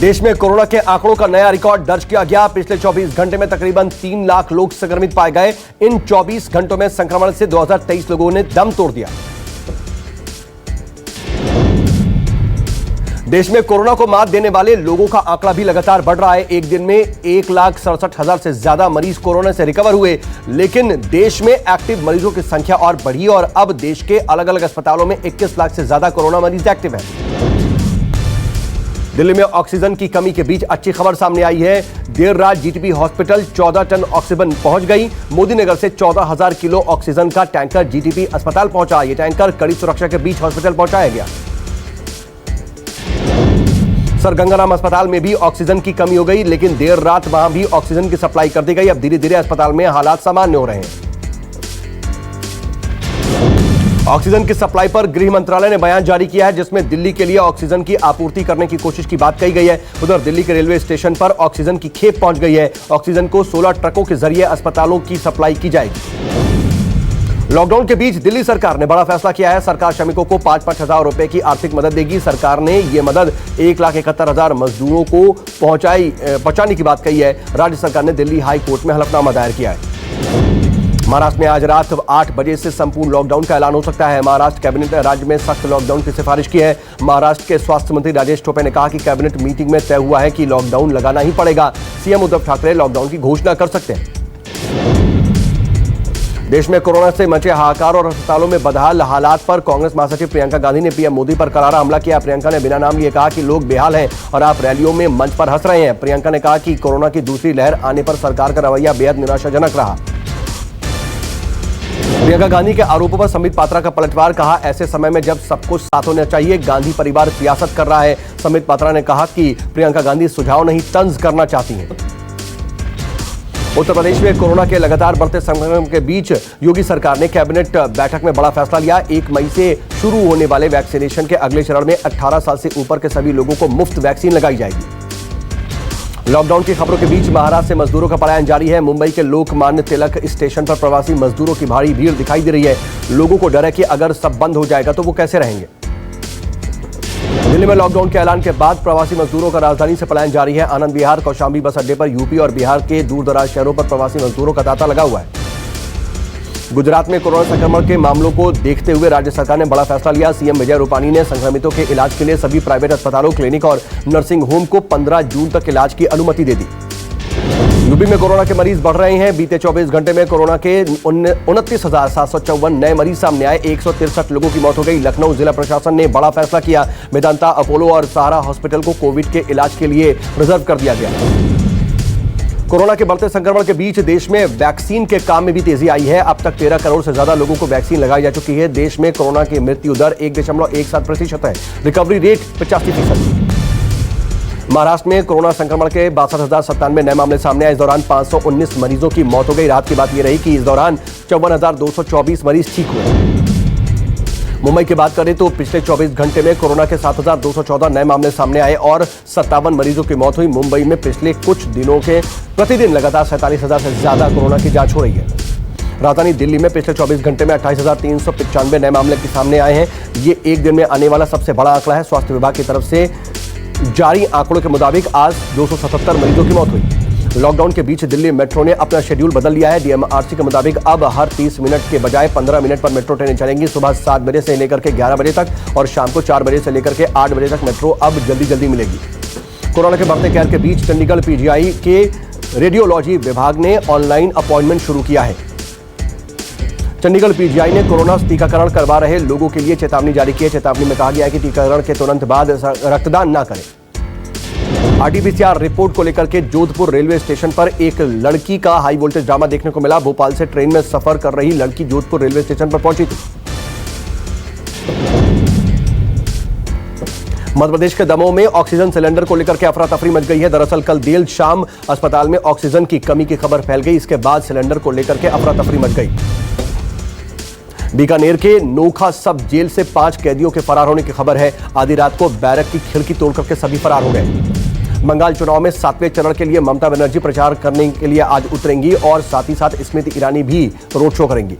देश में कोरोना के आंकड़ों का नया रिकॉर्ड दर्ज किया गया। पिछले 24 घंटे में तकरीबन 3 लाख लोग संक्रमित पाए गए। इन 24 घंटों में संक्रमण से 2023 लोगों ने दम तोड़ दिया। देश में कोरोना को मात देने वाले लोगों का आंकड़ा भी लगातार बढ़ रहा है। एक दिन में 1,67,000 से ज्यादा मरीज कोरोना से रिकवर हुए, लेकिन देश में एक्टिव मरीजों की संख्या और बढ़ी और अब देश के अलग अलग अस्पतालों में 21 लाख से ज्यादा कोरोना मरीज एक्टिव हैं। दिल्ली में ऑक्सीजन की कमी के बीच अच्छी खबर सामने आई है। देर रात जीटीबी हॉस्पिटल 14 टन ऑक्सीजन पहुंच गई। मोदी नगर से 14,000 किलो ऑक्सीजन का टैंकर जीटीबी अस्पताल पहुंचा। यह टैंकर कड़ी सुरक्षा के बीच हॉस्पिटल पहुंचाया गया। सर गंगाराम अस्पताल में भी ऑक्सीजन की कमी हो गई, लेकिन देर रात वहां भी ऑक्सीजन की सप्लाई कर दी गई। अब धीरे धीरे अस्पताल में हालात सामान्य हो रहे हैं। ऑक्सीजन की सप्लाई पर गृह मंत्रालय ने बयान जारी किया है, जिसमें दिल्ली के लिए ऑक्सीजन की आपूर्ति करने की कोशिश की बात कही गई है। उधर दिल्ली के रेलवे स्टेशन पर ऑक्सीजन की खेप पहुंच गई है। ऑक्सीजन को 16 ट्रकों के जरिए अस्पतालों की सप्लाई की जाएगी। लॉकडाउन के बीच दिल्ली सरकार ने बड़ा फैसला किया है। सरकार श्रमिकों को 5-5 हजार रुपए की आर्थिक मदद देगी। सरकार ने यह मदद 1,71,000 मजदूरों को पहुंचाने की बात कही है। राज्य सरकार ने दिल्ली हाई कोर्ट में हलफनामा दायर किया है। महाराष्ट्र में आज रात 8 बजे से संपूर्ण लॉकडाउन का ऐलान हो सकता है। महाराष्ट्र कैबिनेट ने राज्य में सख्त लॉकडाउन की सिफारिश की है। महाराष्ट्र के स्वास्थ्य मंत्री राजेश टोपे ने कहा कि कैबिनेट मीटिंग में तय हुआ है कि लॉकडाउन लगाना ही पड़ेगा। सीएम उद्धव ठाकरे लॉकडाउन की घोषणा कर सकते हैं। देश में कोरोना से मचे हाहाकार और अस्पतालों में बदहाल हालात पर कांग्रेस महासचिव प्रियंका गांधी ने पीएम मोदी पर करारा हमला किया। प्रियंका ने बिना नाम लिए कहा कि लोग बेहाल हैं और आप रैलियों में मंच पर हंस रहे हैं। प्रियंका ने कहा कि कोरोना की दूसरी लहर आने पर सरकार का रवैया बेहद निराशाजनक रहा। प्रियंका गांधी के आरोपों पर संबित पात्रा का पलटवार। कहा, ऐसे समय में जब सब कुछ साथ होना चाहिए, गांधी परिवार सियासत कर रहा है। संबित पात्रा ने कहा कि प्रियंका गांधी सुझाव नहीं तंज करना चाहती हैं। उत्तर प्रदेश में कोरोना के लगातार बढ़ते संक्रमण के बीच योगी सरकार ने कैबिनेट बैठक में बड़ा फैसला लिया। 1 मई से शुरू होने वाले वैक्सीनेशन के अगले चरण में 18 साल से ऊपर के सभी लोगों को मुफ्त वैक्सीन लगाई जाएगी। लॉकडाउन की खबरों के बीच महाराष्ट्र से मजदूरों का पलायन जारी है। मुंबई के लोकमान्य तिलक स्टेशन पर प्रवासी मजदूरों की भारी भीड़ दिखाई दे रही है। लोगों को डर है कि अगर सब बंद हो जाएगा तो वो कैसे रहेंगे। दिल्ली में लॉकडाउन के ऐलान के बाद प्रवासी मजदूरों का राजधानी से पलायन जारी है। आनंद विहार कौशाम्बी बस अड्डे पर यूपी और बिहार के दूर दराज शहरों पर प्रवासी मजदूरों का तांता लगा हुआ है। गुजरात में कोरोना संक्रमण के मामलों को देखते हुए राज्य सरकार ने बड़ा फैसला लिया। सीएम विजय रूपाणी ने संक्रमितों के इलाज के लिए सभी प्राइवेट अस्पतालों, क्लिनिक और नर्सिंग होम को 15 जून तक इलाज की अनुमति दे दी। यूपी में कोरोना के मरीज बढ़ रहे हैं। बीते 24 घंटे में कोरोना के 29,754 नए मरीज सामने आए। 163 लोगों की मौत हो गई। लखनऊ जिला प्रशासन ने बड़ा फैसला किया। मेदांता, अपोलो और सहारा हॉस्पिटल को कोविड के इलाज के लिए रिजर्व कर दिया गया। कोरोना के बढ़ते संक्रमण के बीच देश में वैक्सीन के काम में भी तेजी आई है। अब तक 13 करोड़ से ज्यादा लोगों को वैक्सीन लगाई जा चुकी है। देश में कोरोना की मृत्यु दर 1.17% है। Recovery rate 85%। महाराष्ट्र में कोरोना संक्रमण के 62,097 नए मामले सामने आए। इस दौरान 519 मरीजों की मौत हो गई। राहत की बात यह रही कि इस दौरान 54,224 मरीज ठीक हुए। मुंबई की बात करें तो पिछले 24 घंटे में कोरोना के 7,214 नए मामले सामने आए और 57 मरीजों की मौत हुई। मुंबई में पिछले कुछ दिनों के प्रतिदिन लगातार 47,000 से ज्यादा कोरोना की जांच हो रही है। राजधानी दिल्ली में पिछले 24 घंटे में 28,395 नए मामले सामने आए हैं। ये एक दिन में आने वाला सबसे बड़ा आंकड़ा है। स्वास्थ्य विभाग की तरफ से जारी आंकड़ों के मुताबिक आज 277 मरीजों की मौत हुई। लॉकडाउन के बीच दिल्ली मेट्रो ने अपना शेड्यूल बदल लिया है। डीएमआरसी के मुताबिक अब हर 30 मिनट के बजाय 15 मिनट पर मेट्रो ट्रेनें चलेंगी। सुबह 7 बजे से लेकर के 11 बजे तक और शाम को 4 बजे से लेकर के 8 बजे तक मेट्रो अब जल्दी मिलेगी। कोरोना के बढ़ते कहर के बीच चंडीगढ़ पीजीआई के रेडियोलॉजी विभाग ने ऑनलाइन अपॉइंटमेंट शुरू किया है। चंडीगढ़ पीजीआई ने कोरोना टीकाकरण करवा रहे लोगों के लिए चेतावनी जारी की है। चेतावनी में कहा गया है कि टीकाकरण के तुरंत बाद रक्तदान न करें। आरटीपीसीआर रिपोर्ट को लेकर के जोधपुर रेलवे स्टेशन पर एक लड़की का हाई वोल्टेज ड्रामा देखने को मिला। भोपाल से ट्रेन में सफर कर रही लड़की जोधपुर रेलवे स्टेशन पर पहुंची थी। मध्य प्रदेश के दमोह में ऑक्सीजन सिलेंडर को लेकर के अफरा तफरी मच गई है। दरअसल कल देर शाम अस्पताल में ऑक्सीजन की कमी की खबर फैल गई। इसके बाद सिलेंडर को लेकर के अफरा तफरी मच गई। बीकानेर के नोखा सब जेल से 5 कैदियों के फरार होने की खबर है। आधी रात को बैरक की खिड़की तोड़कर के सभी फरार हो गए। बंगाल चुनाव में 7वें चरण के लिए ममता बनर्जी प्रचार करने के लिए आज उतरेंगी और साथ ही साथ स्मृति ईरानी भी रोड शो करेंगी।